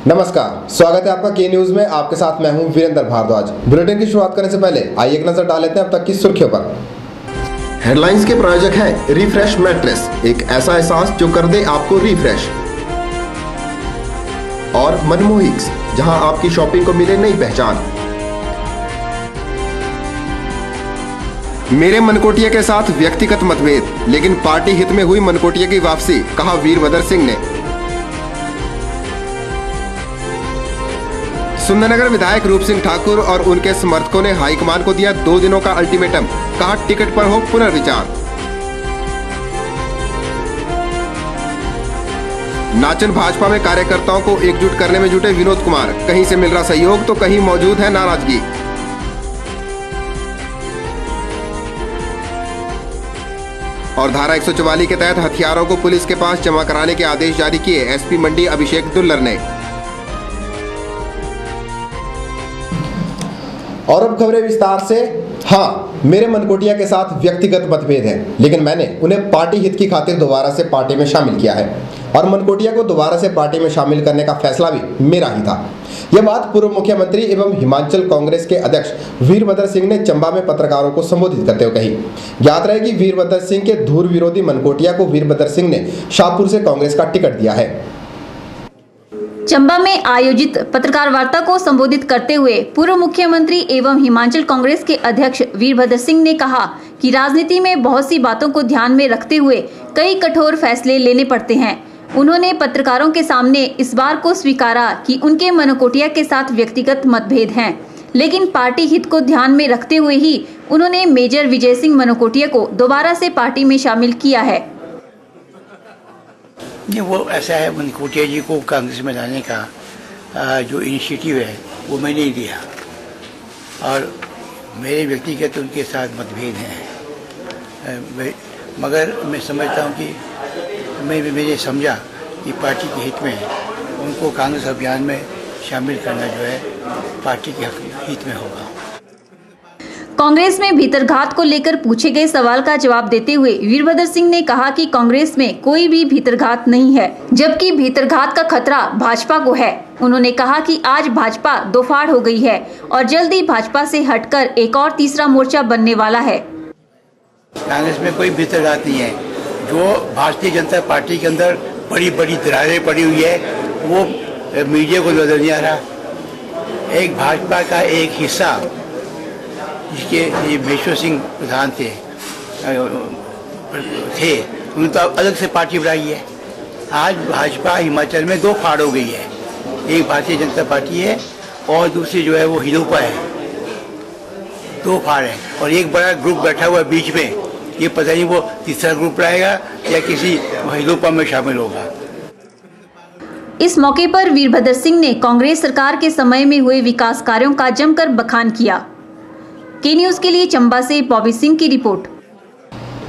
नमस्कार, स्वागत है आपका के न्यूज में। आपके साथ मैं हूं वीरेंद्र भारद्वाज। बुलेटिन की शुरुआत करने से पहले आइए एक नजर डाल लेते हैं अब तक की सुर्खियों पर। हेडलाइंस के प्रायोजक हैं रिफ्रेश मैट्रेस, एक ऐसा एहसास जो कर दे आपको रिफ्रेश। और मनमोहिक्स, जहां आपकी शॉपिंग को मिले नई पहचान। मेरे मनकोटिया के साथ व्यक्तिगत मतभेद, लेकिन पार्टी हित में हुई मनकोटिया की वापसी, कहा वीरभद्र सिंह ने। सुंदरनगर विधायक रूप सिंह ठाकुर और उनके समर्थकों ने हाईकमान को दिया 2 दिनों का अल्टीमेटम, कहा टिकट पर हो पुनर्विचार। नाचन भाजपा में कार्यकर्ताओं को एकजुट करने में जुटे विनोद कुमार, कहीं से मिल रहा सहयोग तो कहीं मौजूद है नाराजगी। और धारा 144 के तहत हथियारों को पुलिस के पास जमा कराने के आदेश जारी किए एसपी मंडी अभिषेक दुल्लर ने। और अब खबरें विस्तार से। हाँ, मेरे मनकोटिया के साथ व्यक्तिगत मतभेद हैं, लेकिन मैंने उन्हें पार्टी हित की खातिर दोबारा से पार्टी में शामिल किया है और मनकोटिया को दोबारा से पार्टी में शामिल करने का फैसला भी मेरा ही था। यह बात पूर्व मुख्यमंत्री एवं हिमाचल कांग्रेस के अध्यक्ष वीरभद्र सिंह ने चंबा में पत्रकारों को संबोधित करते हुए कही। ज्ञात रहे कि वीरभद्र सिंह के धूर विरोधी मनकोटिया को वीरभद्र सिंह ने शाहपुर से कांग्रेस का टिकट दिया है। चंबा में आयोजित पत्रकार वार्ता को संबोधित करते हुए पूर्व मुख्यमंत्री एवं हिमाचल कांग्रेस के अध्यक्ष वीरभद्र सिंह ने कहा कि राजनीति में बहुत सी बातों को ध्यान में रखते हुए कई कठोर फैसले लेने पड़ते हैं। उन्होंने पत्रकारों के सामने इस बार को स्वीकारा कि उनके मनकोटिया के साथ व्यक्तिगत मतभेद हैं, लेकिन पार्टी हित को ध्यान में रखते हुए ही उन्होंने मेजर विजय सिंह मनकोटिया को दोबारा से पार्टी में शामिल किया है। नहीं, वो ऐसा है, मनकोटिया जी को कांग्रेस में लाने का जो इनिशिएटिव है वो मैंने ही दिया और मेरे व्यक्तिगत उनके साथ मतभेद हैं, मगर मैं समझता हूँ कि मैंने समझा कि पार्टी के हित में उनको कांग्रेस अभियान में शामिल करना जो है पार्टी के हित में होगा। कांग्रेस में भीतरघात को लेकर पूछे गए सवाल का जवाब देते हुए वीरभद्र सिंह ने कहा कि कांग्रेस में कोई भी भीतरघात नहीं है, जबकि भीतरघात का खतरा भाजपा को है। उन्होंने कहा कि आज भाजपा दो फाड़ हो गई है और जल्द ही भाजपा से हटकर एक और तीसरा मोर्चा बनने वाला है। कांग्रेस में कोई भीतरघात नहीं है। जो भारतीय जनता पार्टी के अंदर बड़ी बड़ी दरारें पड़ी हुई है वो मीडिया को नजर नहीं आ रहा। एक भाजपा का एक हिस्सा जिसके ये विश्व सिंह प्रधान थे उन्होंने तो अलग से पार्टी बनाई है। आज भाजपा हिमाचल में दो फाड़ हो गई है, एक भारतीय जनता पार्टी है और दूसरी जो है वो हिलोपा है। दो फाड़ है और एक बड़ा ग्रुप बैठा हुआ है बीच में, ये पता नहीं वो तीसरा ग्रुप रहेगा या किसी हिलोपा में शामिल होगा। इस मौके पर वीरभद्र सिंह ने कांग्रेस सरकार के समय में हुए विकास कार्यों का जमकर बखान किया। के न्यूज के लिए चंबा से बॉबी सिंह की रिपोर्ट।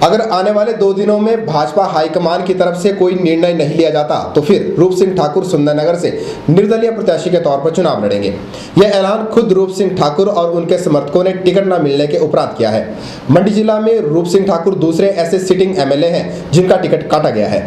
अगर आने वाले 2 दिनों में भाजपा हाईकमान की तरफ से कोई निर्णय नहीं लिया जाता तो फिर रूप सिंह ठाकुर सुंदरनगर से निर्दलीय प्रत्याशी के तौर पर चुनाव लड़ेंगे। यह ऐलान खुद रूप सिंह ठाकुर और उनके समर्थकों ने टिकट न मिलने के उपरांत किया है। मंडी जिला में रूप सिंह ठाकुर दूसरे ऐसे सिटिंग एमएलए हैं जिनका टिकट काटा गया है।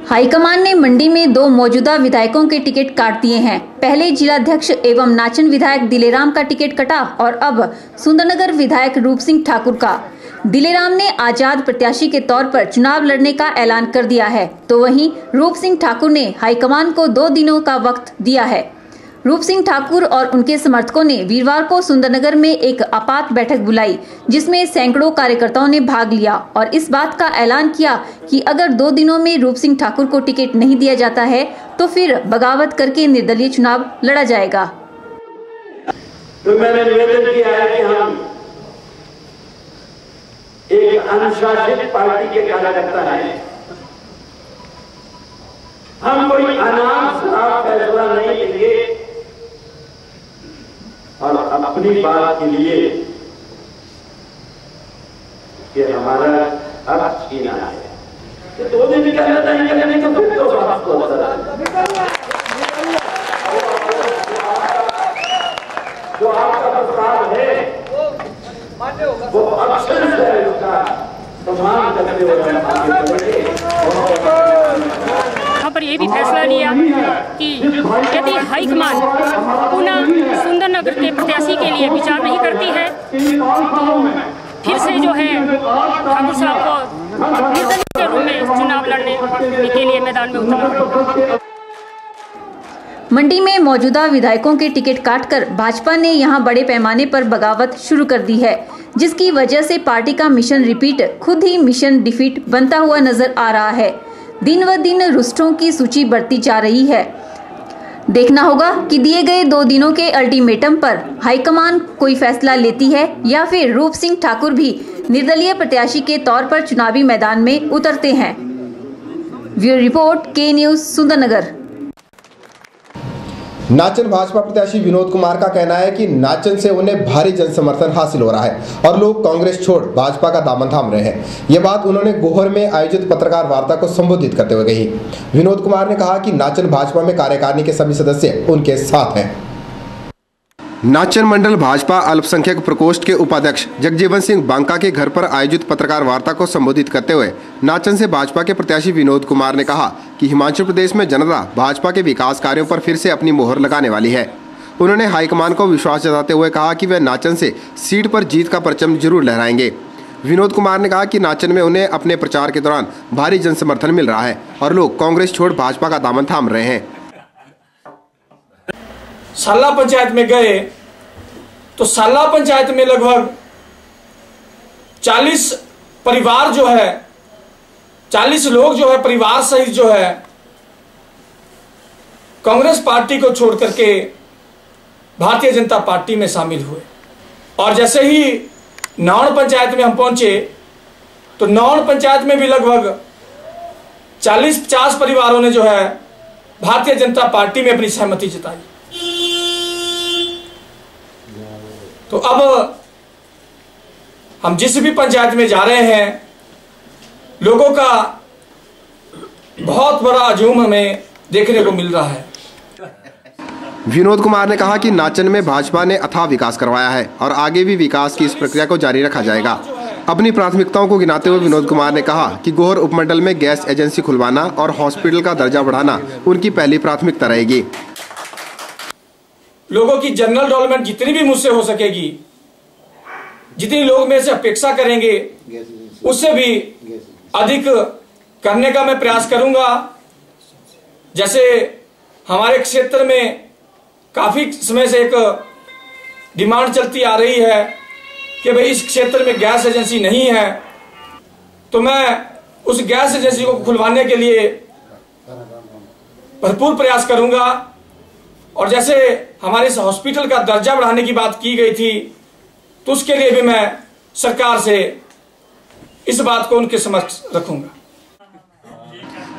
हाईकमान ने मंडी में 2 मौजूदा विधायकों के टिकट काट दिए हैं। पहले जिलाध्यक्ष एवं नाचन विधायक दिलेराम का टिकट कटा और अब सुंदरनगर विधायक रूप सिंह ठाकुर का। दिलेराम ने आजाद प्रत्याशी के तौर पर चुनाव लड़ने का ऐलान कर दिया है, तो वहीं रूप सिंह ठाकुर ने हाईकमान को 2 दिनों का वक्त दिया है। रूप सिंह ठाकुर और उनके समर्थकों ने वीरवार को सुंदरनगर में एक आपात बैठक बुलाई, जिसमें सैकड़ों कार्यकर्ताओं ने भाग लिया और इस बात का ऐलान किया कि अगर 2 दिनों में रूप सिंह ठाकुर को टिकट नहीं दिया जाता है तो फिर बगावत करके निर्दलीय चुनाव लड़ा जाएगा। तो मैंने निवेदन किया है कि हम एक अनुशासित पार्टी के कार्यकर्ता हैं, हम कोई अनाप शनाप फैसला नहीं लेंगे और अपनी बात के लिए कि हमारा हक छीना है। 2 दिन के अंदर नहीं करेंगे तो फिर तो बात को जो आपका प्रस्ताव है वो अक्सर है, उसका सम्मान करते हुए यहाँ पर ये भी फैसला लिया कि यदि हाईकमान पुनः सुंदरनगर के प्रत्याशी के लिए विचार नहीं करती है तो फिर से जो है ठाकुर साहब को निर्दलीय के रूप में चुनाव लड़ने के लिए मैदान में उतरना पड़ेगा। मंडी में मौजूदा विधायकों के टिकट काटकर भाजपा ने यहां बड़े पैमाने पर बगावत शुरू कर दी है, जिसकी वजह से पार्टी का मिशन रिपीट खुद ही मिशन डिफीट बनता हुआ नजर आ रहा है। दिन व दिन रुष्टों की सूची बढ़ती जा रही है। देखना होगा कि दिए गए 2 दिनों के अल्टीमेटम पर हाईकमान कोई फैसला लेती है या फिर रूप सिंह ठाकुर भी निर्दलीय प्रत्याशी के तौर पर चुनावी मैदान में उतरते हैं। ब्यूरो रिपोर्ट के न्यूज सुंदरनगर। नाचन भाजपा प्रत्याशी विनोद कुमार का कहना है कि नाचन से उन्हें भारी जन समर्थन हासिल हो रहा है और लोग कांग्रेस छोड़ भाजपा का दामन थाम रहे हैं। ये बात उन्होंने गोहर में आयोजित पत्रकार वार्ता को संबोधित करते हुए कही। विनोद कुमार ने कहा कि नाचन भाजपा में कार्यकारिणी के सभी सदस्य उनके साथ हैं। नाचन मंडल भाजपा अल्पसंख्यक प्रकोष्ठ के उपाध्यक्ष जगजीवन सिंह बांका के घर पर आयोजित पत्रकार वार्ता को संबोधित करते हुए नाचन से भाजपा के प्रत्याशी विनोद कुमार ने कहा कि हिमाचल प्रदेश में जनता भाजपा के विकास कार्यों पर फिर से अपनी मोहर लगाने वाली है। उन्होंने हाईकमान को विश्वास जताते हुए कहा कि वे नाचन से सीट पर जीत का परचम जरूर लहराएंगे। विनोद कुमार ने कहा कि नाचन में उन्हें अपने प्रचार के दौरान भारी जन समर्थन मिल रहा है और लोग कांग्रेस छोड़ भाजपा का दामन थाम रहे हैं। साला पंचायत में गए तो साला पंचायत में लगभग 40 परिवार जो है 40 लोग जो है परिवार सहित जो है कांग्रेस पार्टी को छोड़ करके भारतीय जनता पार्टी में शामिल हुए। और जैसे ही नौन पंचायत में हम पहुंचे तो नौन पंचायत में भी लगभग 40-50 परिवारों ने जो है भारतीय जनता पार्टी में अपनी सहमति जताई। तो अब हम जिस भी पंचायत में जा रहे हैं लोगों का बहुत बड़ा हजूम हमें देखने को मिल रहा है। विनोद कुमार ने कहा कि नाचन में भाजपा ने अथाह विकास करवाया है और आगे भी विकास की इस प्रक्रिया को जारी रखा जाएगा। अपनी प्राथमिकताओं को गिनाते हुए विनोद कुमार ने कहा कि गोहर उपमंडल में गैस एजेंसी खुलवाना और हॉस्पिटल का दर्जा बढ़ाना उनकी पहली प्राथमिकता रहेगी। लोगों की जनरल डेवलपमेंट जितनी भी मुझसे हो सकेगी, जितनी लोग मेरे से अपेक्षा करेंगे उससे भी अधिक करने का मैं प्रयास करूंगा। जैसे हमारे क्षेत्र में काफी समय से एक डिमांड चलती आ रही है कि भाई इस क्षेत्र में गैस एजेंसी नहीं है, तो मैं उस गैस एजेंसी को खुलवाने के लिए भरपूर प्रयास करूंगा। और जैसे हमारे इस हॉस्पिटल का दर्जा बढ़ाने की बात की गई थी तो उसके लिए भी मैं सरकार से इस बात को उनके समक्ष रखूंगा।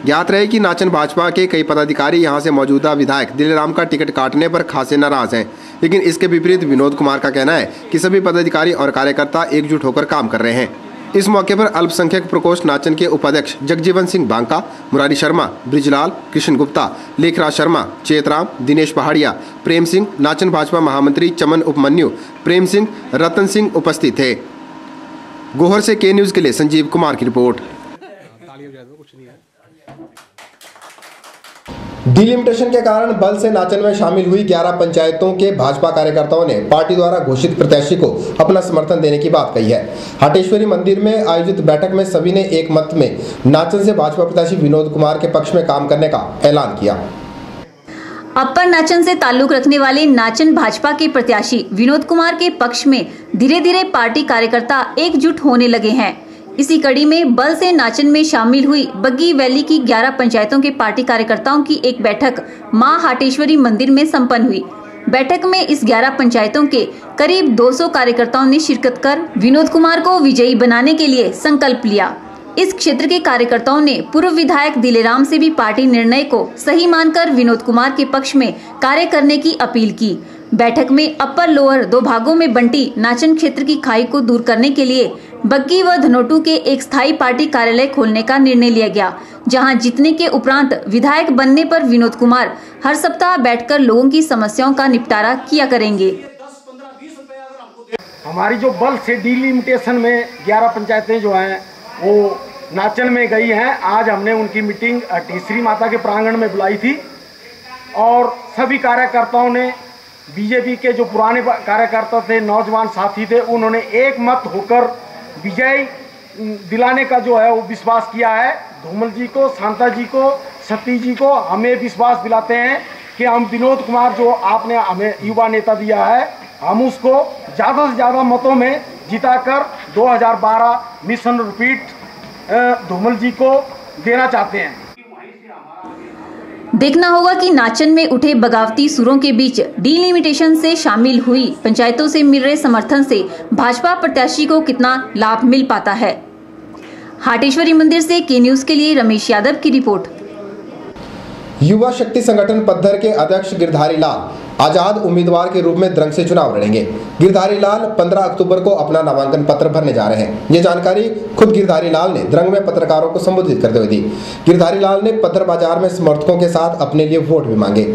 ज्ञात रहे कि नाचन भाजपा के कई पदाधिकारी यहां से मौजूदा विधायक दिलेराम का टिकट काटने पर खासे नाराज हैं, लेकिन इसके विपरीत विनोद कुमार का कहना है कि सभी पदाधिकारी और कार्यकर्ता एकजुट होकर काम कर रहे हैं। इस मौके पर अल्पसंख्यक प्रकोष्ठ नाचन के उपाध्यक्ष जगजीवन सिंह बांका, मुरारी शर्मा, ब्रिजलाल, कृष्ण गुप्ता, लेखराज शर्मा, चेतराम, दिनेश पहाड़िया, प्रेम सिंह, नाचन भाजपा महामंत्री चमन उपमन्यु, प्रेम सिंह, रतन सिंह उपस्थित थे। गोहर से के न्यूज के लिए संजीव कुमार की रिपोर्ट। डिलिमिटेशन के कारण बल से नाचन में शामिल हुई 11 पंचायतों के भाजपा कार्यकर्ताओं ने पार्टी द्वारा घोषित प्रत्याशी को अपना समर्थन देने की बात कही है। हाटेश्वरी मंदिर में आयोजित बैठक में सभी ने एक मत में नाचन से भाजपा प्रत्याशी विनोद कुमार के पक्ष में काम करने का ऐलान किया। अपर नाचन से ताल्लुक रखने वाले नाचन भाजपा के प्रत्याशी विनोद कुमार के पक्ष में धीरे धीरे पार्टी कार्यकर्ता एकजुट होने लगे हैं। इसी कड़ी में बल से नाचन में शामिल हुई बग्गी वैली की 11 पंचायतों के पार्टी कार्यकर्ताओं की एक बैठक मां हाटेश्वरी मंदिर में संपन्न हुई। बैठक में इस 11 पंचायतों के करीब 200 कार्यकर्ताओं ने शिरकत कर विनोद कुमार को विजयी बनाने के लिए संकल्प लिया। इस क्षेत्र के कार्यकर्ताओं ने पूर्व विधायक दिलेराम से भी पार्टी निर्णय को सही मानकर विनोद कुमार के पक्ष में कार्य करने की अपील की। बैठक में अपर लोअर 2 भागों में बंटी नाचन क्षेत्र की खाई को दूर करने के लिए बग्गी व धनोटू के एक स्थायी पार्टी कार्यालय खोलने का निर्णय लिया गया, जहां जीतने के उपरांत विधायक बनने पर विनोद कुमार हर सप्ताह बैठकर लोगों की समस्याओं का निपटारा किया करेंगे। हमारी जो बल से डिलिमिटेशन में 11 पंचायतें जो हैं वो नाचन में गई हैं। आज हमने उनकी मीटिंग टीसरी माता के प्रांगण में बुलाई थी। और सभी कार्यकर्ताओं ने, बीजेपी के जो पुराने कार्यकर्ता थे, नौजवान साथी थे, उन्होंने एक मत होकर विजय दिलाने का जो है वो विश्वास किया है। धूमल जी को, शांता जी को, सतीश जी को हमें विश्वास दिलाते हैं कि हम विनोद कुमार जो आपने हमें युवा नेता दिया है, हम उसको ज़्यादा से ज़्यादा मतों में जिताकर 2012 मिशन रिपीट धूमल जी को देना चाहते हैं। देखना होगा कि नाचन में उठे बगावती सुरों के बीच डिलिमिटेशन से शामिल हुई पंचायतों से मिल रहे समर्थन से भाजपा प्रत्याशी को कितना लाभ मिल पाता है। हाटेश्वरी मंदिर से के न्यूज के लिए रमेश यादव की रिपोर्ट। युवा शक्ति संगठन पद्धर के अध्यक्ष गिरधारी लाल आजाद उम्मीदवार के रूप में द्रंग से चुनाव लड़ेंगे। गिरधारी लाल 15 अक्टूबर को अपना नामांकन पत्र भरने जा रहे हैं। ये जानकारी खुद गिरधारी लाल ने द्रंग में पत्रकारों को संबोधित करते हुए दी। गिरधारी लाल ने पत्थर बाजार में समर्थकों के साथ अपने लिए वोट भी मांगे।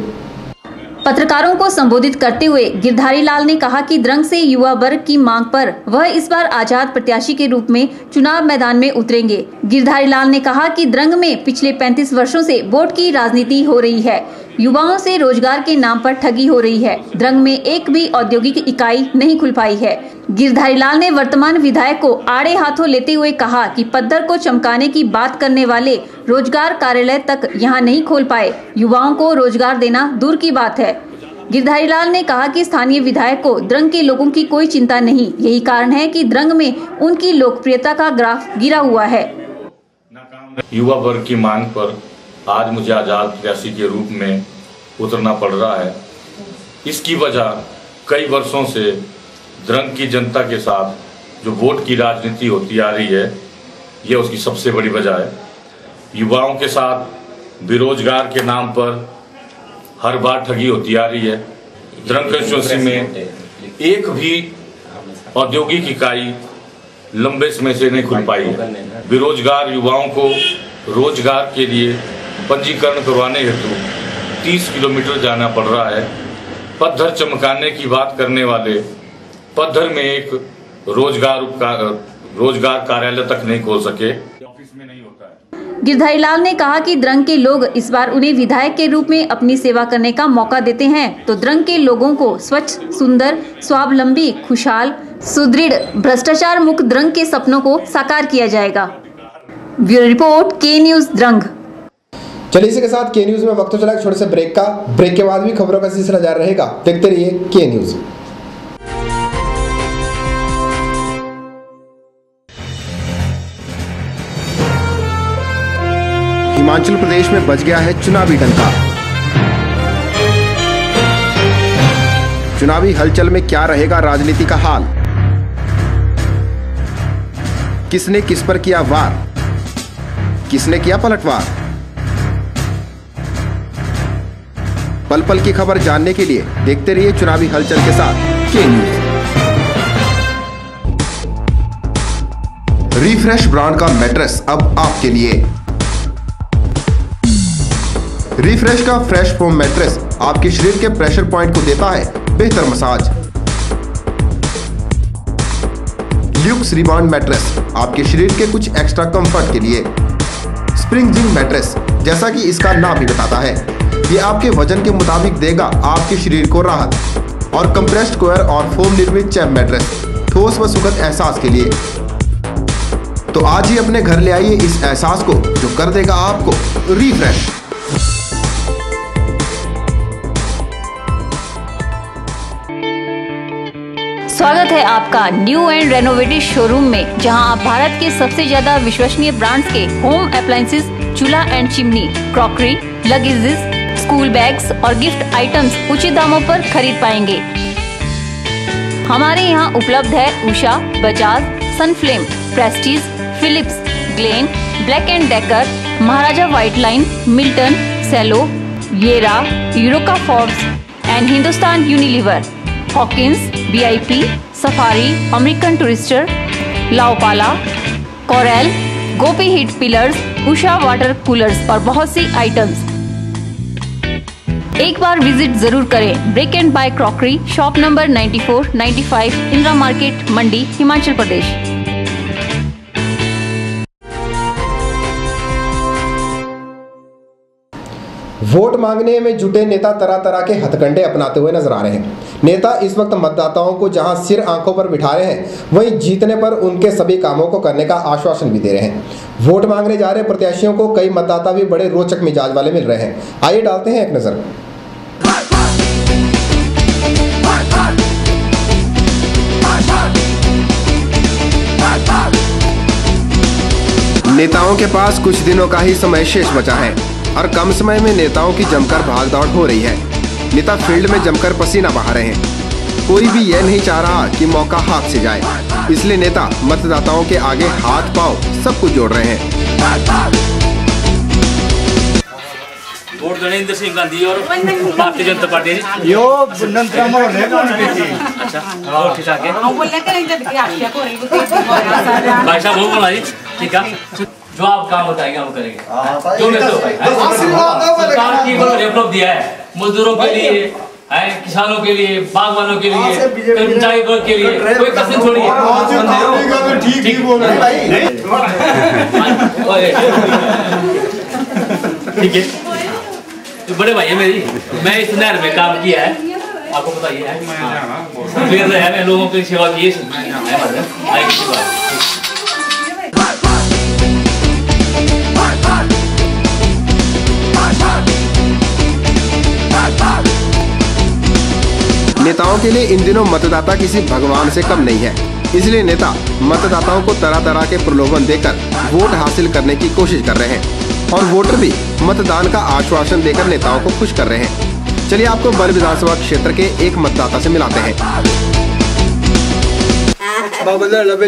पत्रकारों को संबोधित करते हुए गिरधारी लाल ने कहा कि द्रंग से युवा वर्ग की मांग पर वह इस बार आजाद प्रत्याशी के रूप में चुनाव मैदान में उतरेंगे। गिरधारी लाल ने कहा कि द्रंग में पिछले 35 वर्षों से वोट की राजनीति हो रही है। युवाओं से रोजगार के नाम पर ठगी हो रही है। द्रंग में एक भी औद्योगिक इकाई नहीं खुल पाई है। गिरधारी लाल ने वर्तमान विधायक को आड़े हाथों लेते हुए कहा कि पद्धर को चमकाने की बात करने वाले रोजगार कार्यालय तक यहां नहीं खोल पाए। युवाओं को रोजगार देना दूर की बात है। गिरधारी लाल ने कहा कि स्थानीय विधायक को द्रंग के लोगों की कोई चिंता नहीं, यही कारण है कि द्रंग में उनकी लोकप्रियता का ग्राफ गिरा हुआ है। युवा वर्ग की मांग पर आज मुझे आजाद प्रत्याशी के रूप में उतरना पड़ रहा है। इसकी वजह कई वर्षों से द्रंग की जनता के साथ जो वोट की राजनीति होती आ रही है, यह उसकी सबसे बड़ी वजह है। युवाओं के साथ बेरोजगार के नाम पर हर बार ठगी होती आ रही है। द्रंग कंस्टिट्यूंसी में एक भी औद्योगिक इकाई लंबे समय से नहीं खुल पाई है। बेरोजगार युवाओं को रोजगार के लिए पंजीकरण करवाने हेतु 30 किलोमीटर जाना पड़ रहा है। पद्धर चमकाने की बात करने वाले पद्धर में एक रोजगार कार्यालय तक नहीं खोल सके। ऑफिस में नहीं होता है। गिरधारी लाल ने कहा कि द्रंग के लोग इस बार उन्हें विधायक के रूप में अपनी सेवा करने का मौका देते हैं तो द्रंग के लोगों को स्वच्छ, सुंदर, स्वावलंबी, खुशहाल, सुदृढ़, भ्रष्टाचार मुक्त द्रंग के सपनों को साकार किया जाएगा। ब्यूरो रिपोर्ट, के न्यूज द्रंग। चलिए इसी के साथ के न्यूज में वक्त हो चला एक छोटे से ब्रेक का। ब्रेक के बाद भी खबरों का सिलसिला जारी रहेगा। देखते रहिए के न्यूज। हिमाचल प्रदेश में बज गया है चुनावी डंका। चुनावी हलचल में क्या रहेगा राजनीति का हाल? किसने किस पर किया वार? किसने किया पलटवार? पल पल की खबर जानने के लिए देखते रहिए चुनावी हलचल के साथ के न्यूज। रिफ्रेश ब्रांड का मैट्रेस अब आपके लिए। रिफ्रेश का फ्रेश फोम मैट्रेस आपके शरीर के प्रेशर पॉइंट को देता है बेहतर मसाज। ल्यूक्स रिबाउंड मैट्रेस आपके शरीर के कुछ एक्स्ट्रा कंफर्ट के लिए। स्प्रिंग जिंग मैट्रेस, जैसा कि इसका नाम ही बताता है, ये आपके वजन के मुताबिक देगा आपके शरीर को राहत। और कंप्रेस्ड कोयर और फोम निर्मित चैम्प मैट्रेस ठोस व सुखद एहसास के लिए। तो आज ही अपने घर ले आइए इस एहसास को जो कर देगा आपको रिफ्रेश। स्वागत है आपका न्यू एंड रेनोवेटेड शोरूम में, जहां आप भारत के सबसे ज्यादा विश्वसनीय ब्रांड्स के होम अप्लायंसेस, चूल्हा and chimney, crockery, luggages, school bags और गिफ्ट आइटम्स उचित दामों पर खरीद पाएंगे। हमारे यहाँ उपलब्ध है Usha, Bajaj, Sunflame, Prestige, Philips, Glen, Black and Decker, Maharaja White Line, Milton, Cello, Yera, Eureka Forbes and Hindustan Unilever, Hawkins, VIP, Safari, American Tourister, La Opala, Corelle, Gopi heat pillars, Usha water coolers और बहुत सी आइटम्स। एक बार विजिट जरूर करें। Break and bye crockery, shop number 94, 95, Indira market, Mandi, Himachal Pradesh. Vote मांगने में जुटे नेता तरह तरह के हथकंडे अपनाते हुए नजर आ रहे हैं। नेता इस वक्त मतदाताओं को जहां सिर आंखों पर बिठा रहे हैं, वहीं जीतने पर उनके सभी कामों को करने का आश्वासन भी दे रहे हैं। वोट मांगने जा रहे प्रत्याशियों को कई मतदाता भी बड़े रोचक मिजाज वाले मिल रहे हैं। आइए डालते हैं एक नजर। नेताओं के पास कुछ दिनों का ही समय शेष बचा है और कम समय में नेताओं की जमकर भागदौड़ हो रही है। नेता फील्ड में जमकर पसीना बहा रहे हैं। कोई भी यह नहीं चाह रहा कि मौका हाथ से जाए, इसलिए नेता मतदाताओं के आगे हाथ पांव सब कुछ जोड़ रहे हैं। वोट देने इंद्र सिंह गांधी और भारतीय जनता पार्टी यो नंतर मोहल्ले कौन की थी? अच्छा और ठीक है भाई साहब वो बोला जी ठीक है, जो आप काम बताएंगे हम करेंगे। जो सरकार की डेवलप दिया है मजदूरों के लिए है, किसानों के लिए, बागवानों के लिए, कर्मचारी वर्ग के लिए, कोई कसर छोड़िए। ठीक है, जो बड़े भाई है मेरी, मैं इस नहर में काम किया है, आपको बताइए है लोगों की सेवा की नेताओं के लिए इन दिनों मतदाता किसी भगवान से कम नहीं है, इसलिए नेता मतदाताओं को तरह तरह के प्रलोभन देकर वोट हासिल करने की कोशिश कर रहे हैं और वोटर भी मतदान का आश्वासन देकर नेताओं को खुश कर रहे हैं। चलिए आपको बर विधानसभा क्षेत्र के एक मतदाता से मिलाते हैं।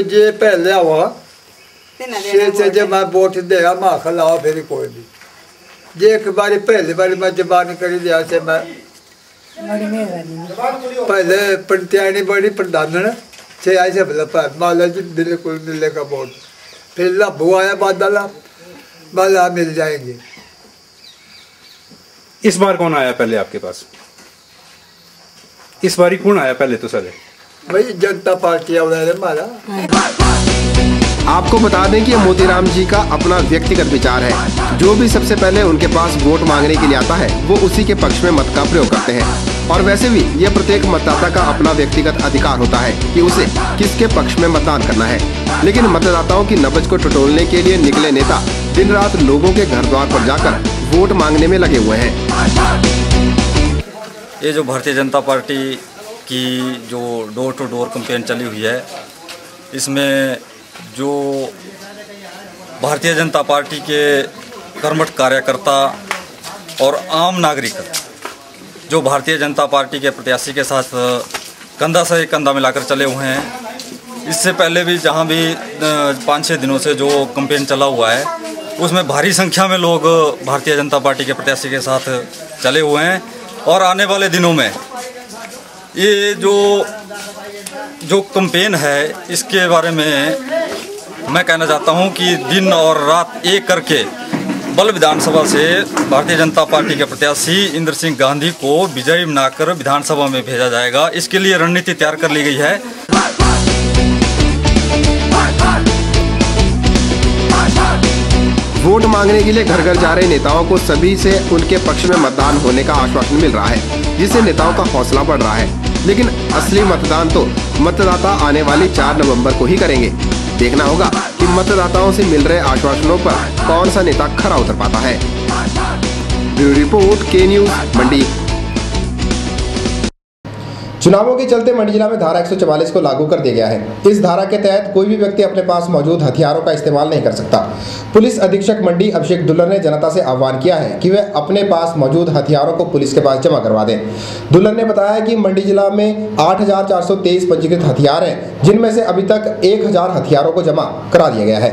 जे पहले हुआ से मैं वोट दिया मैं खिलाओ फिर कोई भी जे एक बारी पहली बारी मैं जबान करी दिया से मैं पहले पंचायती बड़ी प्रधान से ऐसे माला जी दिल्ली को मिलेगा वोट, फिर लभू आया बादल माला मिल जाएंगे। इस बार कौन आया पहले आपके पास? इस बारी कौन आया पहले? तो सर भाई जनता पार्टी हमारा। आपको बता दें कि मोतीराम जी का अपना व्यक्तिगत विचार है। जो भी सबसे पहले उनके पास वोट मांगने के लिए आता है वो उसी के पक्ष में मत का प्रयोग करते हैं और वैसे भी ये प्रत्येक मतदाता का अपना व्यक्तिगत अधिकार होता है कि उसे किसके पक्ष में मतदान करना है। लेकिन मतदाताओं की नब्ज को टटोलने के लिए निकले नेता दिन रात लोगों के घर द्वार पर जाकर वोट मांगने में लगे हुए हैं। ये जो भारतीय जनता पार्टी की जो डोर टू डोर कैंपेन चली हुई है, इसमें जो भारतीय जनता पार्टी के कर्मठ कार्यकर्ता और आम नागरिक जो भारतीय जनता पार्टी के प्रत्याशी के साथ कंधा से कंधा मिलाकर चले हुए हैं। इससे पहले भी जहां भी 5-6 दिनों से जो कैंपेन चला हुआ है उसमें भारी संख्या में लोग भारतीय जनता पार्टी के प्रत्याशी के साथ चले हुए हैं और आने वाले दिनों में ये जो कैंपेन है इसके बारे में मैं कहना चाहता हूं कि दिन और रात एक करके बल विधानसभा से भारतीय जनता पार्टी के प्रत्याशी इंद्र सिंह गांधी को विजयी बनाकर विधानसभा में भेजा जाएगा। इसके लिए रणनीति तैयार कर ली गई है। वोट मांगने के लिए घर घर जा रहे नेताओं को सभी से उनके पक्ष में मतदान होने का आश्वासन मिल रहा है, जिससे नेताओं का हौसला बढ़ रहा है। लेकिन असली मतदान तो मतदाता आने वाली 4 नवंबर को ही करेंगे। देखना होगा कि मतदाताओं से मिल रहे आश्वासनों पर कौन सा नेता खरा उतर पाता है। ब्यूरो रिपोर्ट के न्यूज मंडी। चुनावों के चलते मंडी जिला में धारा 144 को लागू कर दिया गया है। इस धारा के तहत कोई भी व्यक्ति अपने पास मौजूद हथियारों का इस्तेमाल नहीं कर सकता। पुलिस अधीक्षक मंडी अभिषेक दुल्लर ने जनता से आह्वान किया है कि वे अपने पास मौजूद हथियारों को पुलिस के पास जमा करवा दें। दुल्लर ने बताया कि मंडी जिला में 8,423 पंजीकृत हथियार हैं, जिनमें से अभी तक 1,000 हथियारों को जमा करा दिया गया है।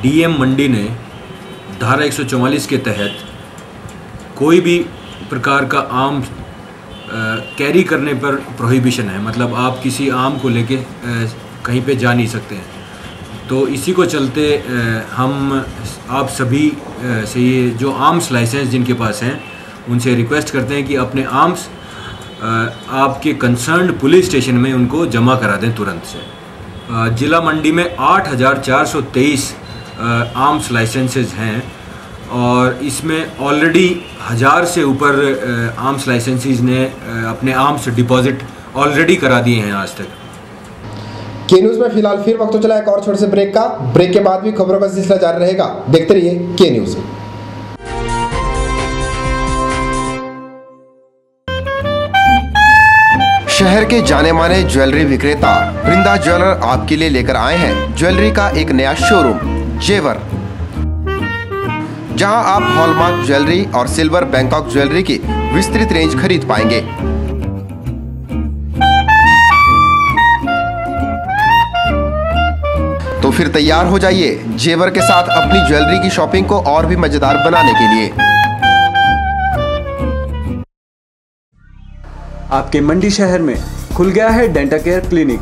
डीएम मंडी ने धारा 144 के तहत कोई भी प्रकार का आम कैरी करने पर प्रोहिबिशन है, मतलब आप किसी आम को लेके कहीं पे जा नहीं सकते हैं। तो इसी को चलते हम आप सभी से ये जो आर्म्स लाइसेंस जिनके पास हैं उनसे रिक्वेस्ट करते हैं कि अपने आर्म्स आपके कंसर्न्ड पुलिस स्टेशन में उनको जमा करा दें तुरंत से। जिला मंडी में 8,423 आर्म्स लाइसेंसेज हैं और इसमें ऑलरेडी 1000 से ऊपर आर्म्स लाइसेंसीज ने अपने आर्म्स डिपॉजिट ऑलरेडी करा दिए हैं आज तक। के न्यूज़ में फिलहाल फिर वक्त तो चला एक और छोटे से ब्रेक का। ब्रेक के बाद भी खबरों का सिलसिला जारी रहेगा, देखते रहिए के न्यूज़। शहर के जाने माने ज्वेलरी विक्रेता वृंदा ज्वेलर आपके लिए लेकर आए हैं ज्वेलरी का एक नया शोरूम जेवर, जहां आप हॉलमार्क ज्वेलरी और सिल्वर बैंकॉक ज्वेलरी की विस्तृत रेंज खरीद पाएंगे। तो फिर तैयार हो जाइए जेवर के साथ अपनी ज्वेलरी की शॉपिंग को और भी मजेदार बनाने के लिए। आपके मंडी शहर में खुल गया है dental care clinic,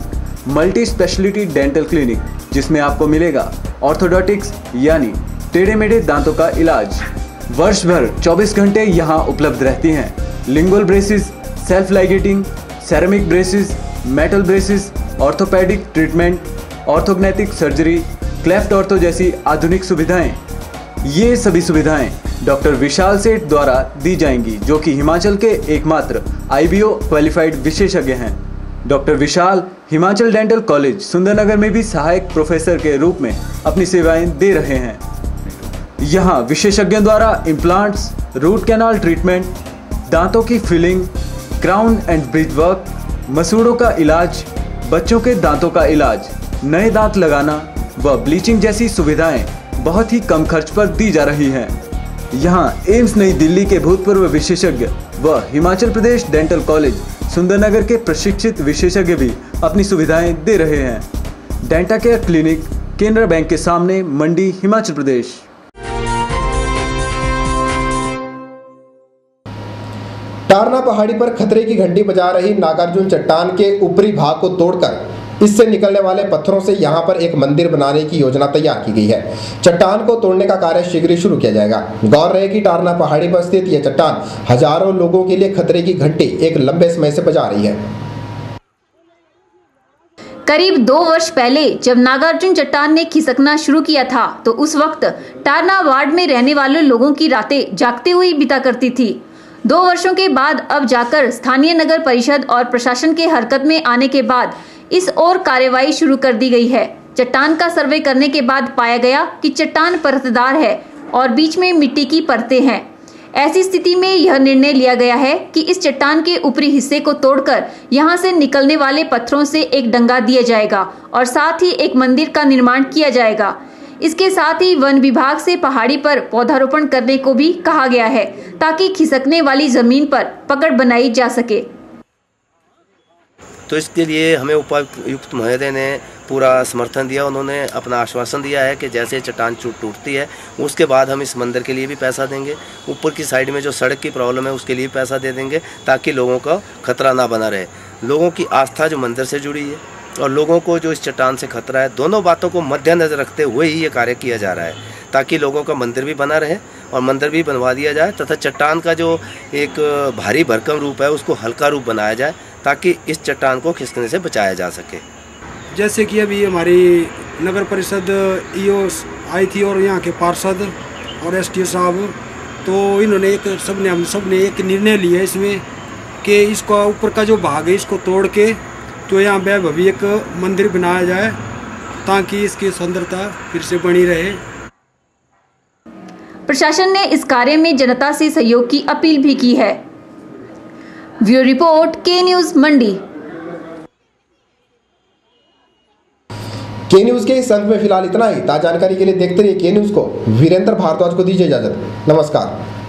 multi speciality dental clinic, जिसमें आपको मिलेगा ऑर्थोडोंटिक्स यानी टेढ़े मेढ़े दांतों का इलाज। वर्ष भर 24 घंटे यहाँ उपलब्ध रहती हैं। Lingual braces, self ligating, ceramic braces, metal braces, orthopaedic treatment, orthognathic surgery, cleft ortho जैसी आधुनिक सुविधाएं। ये सभी सुविधाएं डॉक्टर विशाल सेठ द्वारा दी जाएंगी, जो कि हिमाचल के एकमात्र IBO क्वालिफाइड विशेषज्ञ हैं। डॉक्टर विशाल हिमाचल डेंटल कॉलेज सुंदरनगर में भी सहायक प्रोफेसर के रूप में अपनी सेवाएं दे रहे हैं। यहाँ विशेषज्ञों द्वारा इम्प्लांट्स, रूट कैनाल ट्रीटमेंट, दांतों की filling, crown and bridge work, मसूड़ों का इलाज, बच्चों के दांतों का इलाज, नए दांत लगाना व ब्लीचिंग जैसी सुविधाएं बहुत ही कम खर्च पर दी जा रही हैं। यहाँ एम्स नई दिल्ली के भूतपूर्व विशेषज्ञ व हिमाचल प्रदेश डेंटल कॉलेज सुंदरनगर के प्रशिक्षित विशेषज्ञ भी अपनी सुविधाएं दे रहे हैं। Denta care clinic, Canara bank के सामने, मंडी, हिमाचल प्रदेश। टारना पहाड़ी पर खतरे की घंटी बजा रही नागार्जुन चट्टान के ऊपरी भाग को तोड़कर इससे निकलने वाले पत्थरों से यहां पर एक मंदिर बनाने की योजना तैयार की गई है। चट्टान को तोड़ने का कार्य शीघ्र ही शुरू किया जाएगा। गौर रहे कि टारना पहाड़ी पर स्थित यह चट्टान हजारों लोगों के लिए खतरे की घंटी एक लंबे समय से बजा रही है। करीब 2 वर्ष पहले जब नागार्जुन चट्टान ने खिसकना शुरू किया था, तो उस वक्त टारना वार्ड में रहने वाले लोगों की रातें जागते हुई बीता करती थी। 2 वर्षों के बाद अब जाकर स्थानीय नगर परिषद और प्रशासन के हरकत में आने के बाद इस ओर कार्यवाही शुरू कर दी गई है। चट्टान का सर्वे करने के बाद पाया गया कि चट्टान परतदार है और बीच में मिट्टी की परतें हैं। ऐसी स्थिति में यह निर्णय लिया गया है कि इस चट्टान के ऊपरी हिस्से को तोड़कर यहां से निकलने वाले पत्थरों से एक डंगा दिया जाएगा और साथ ही एक मंदिर का निर्माण किया जाएगा। इसके साथ ही वन विभाग से पहाड़ी पर पौधारोपण करने को भी कहा गया है, ताकि खिसकने वाली जमीन पर पकड़ बनाई जा सके। तो इसके लिए हमें उपायुक्त महोदय ने पूरा समर्थन दिया। उन्होंने अपना आश्वासन दिया है कि जैसे चट्टान टूटती है उसके बाद हम इस मंदिर के लिए भी पैसा देंगे, ऊपर की साइड में जो सड़क की प्रॉब्लम है उसके लिए भी पैसा दे देंगे, ताकि लोगों का खतरा ना बना रहे। लोगों की आस्था जो मंदिर से जुड़ी है और लोगों को जो इस चट्टान से खतरा है, दोनों बातों को मद्देनजर रखते हुए ही ये कार्य किया जा रहा है, ताकि लोगों का मंदिर भी बना रहे और मंदिर भी बनवा दिया जाए तथा चट्टान का जो एक भारी भरकम रूप है उसको हल्का रूप बनाया जाए, ताकि इस चट्टान को खिसकने से बचाया जा सके। जैसे कि अभी हमारी नगर परिषद ईओ आई थी और यहाँ के पार्षद और एसडीओ साहब, तो इन्होंने हम सब ने एक निर्णय लिया इसमें कि इसका ऊपर का जो भाग है इसको तोड़ के तो यहाँ वैभवी एक मंदिर बनाया जाए, ताकि इसकी सुंदरता फिर से बनी रहे। प्रशासन ने इस कार्य में जनता से सहयोग की अपील भी की है। ब्यूरो रिपोर्ट, के न्यूज़, मंडी। के न्यूज़ के इस अंक में फिलहाल इतना ही। ताज़ा जानकारी के लिए देखते रहिए के न्यूज़ को। वीरेंद्र भारद्वाज को दीजिए इजाजत। नमस्कार।